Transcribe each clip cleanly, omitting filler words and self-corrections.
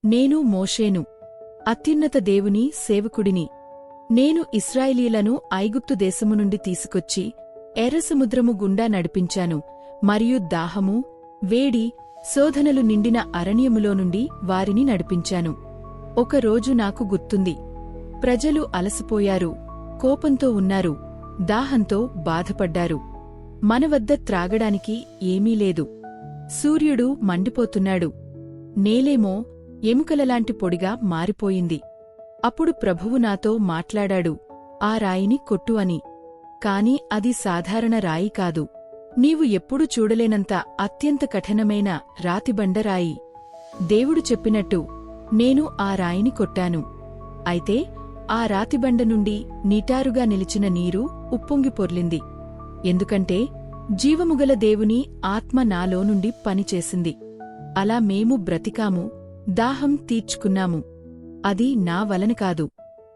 నేను మోషేను, అత్యున్నత దేవుని సేవకుడిని. నేను ఇశ్రాయేలీయులను ఐగుప్తు దేశము నుండి తీసుకొచ్చి ఎర్రసముద్రము గుండా నడిపించాను, మరియు దాహము, వేడి, శోధనలు నిండిన అరణ్యములో నుండి వారిని నడిపించాను. ఒక రోజు నాకు గుర్తుంది. ప్రజలు అలసిపోయారు, కోపంతో ఉన్నారు, దాహంతో బాధపడ్డారు. మన వద్ద త్రాగడానికి ఏమీ లేదు. సూర్యుడు మండిపోతున్నాడు, నేలేమో ఎముకలలాంటి పొడిగా మారిపోయింది. అప్పుడు ప్రభువు నాతో మాట్లాడాడు, ఆ రాయిని కొట్టు అని. కాని అది సాధారణ రాయి కాదు, నీవు ఎప్పుడూ చూడలేనంత అత్యంత కఠినమైన రాతిబండ రాయి. దేవుడు చెప్పినట్టు నేను ఆ రాయిని కొట్టాను. అయితే ఆ రాతిబండ నుండి నిటారుగా నిలిచిన నీరు ఉప్పొంగి పొర్లింది. ఎందుకంటే జీవముగల దేవుని ఆత్మ నాలో నుండి పనిచేసింది. అలా మేము బ్రతికాము, దాహం తీర్చుకున్నాము. అది నా వలన కాదు,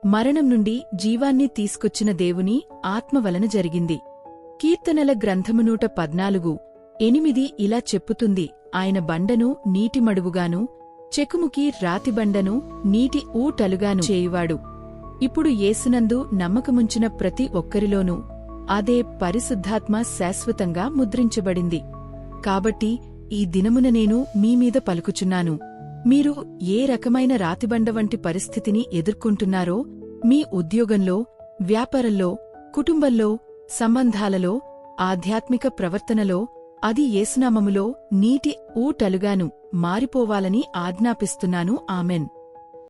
మరణం నుండి జీవాన్ని తీసుకొచ్చిన దేవుని ఆత్మ వలన జరిగింది. కీర్తనల గ్రంథము 114:8 ఇలా చెప్పుతుంది, ఆయన బండను నీటిమడుగుగాను, చెకుముకి రాతిబండను నీటి ఊటలుగాను చేయువాడు. ఇప్పుడు యేసునందు నమ్మకముంచిన ప్రతి ఒక్కరిలోనూ అదే పరిశుద్ధాత్మ శాశ్వతంగా ముద్రించబడింది. కాబట్టి ఈ దినమున నేను మీమీద పలుకుచున్నాను. మీరు ఏ రకమైన రాతిబండ వంటి పరిస్థితిని ఎదుర్కొంటున్నారో, మీ ఉద్యోగంలో, వ్యాపారంలో, కుటుంబంలో, సంబంధాలలో, ఆధ్యాత్మిక ప్రవర్తనలో, అది యేసునామములో నీటి ఊటలుగాను మారిపోవాలని ఆజ్ఞాపిస్తున్నాను. ఆమెన్.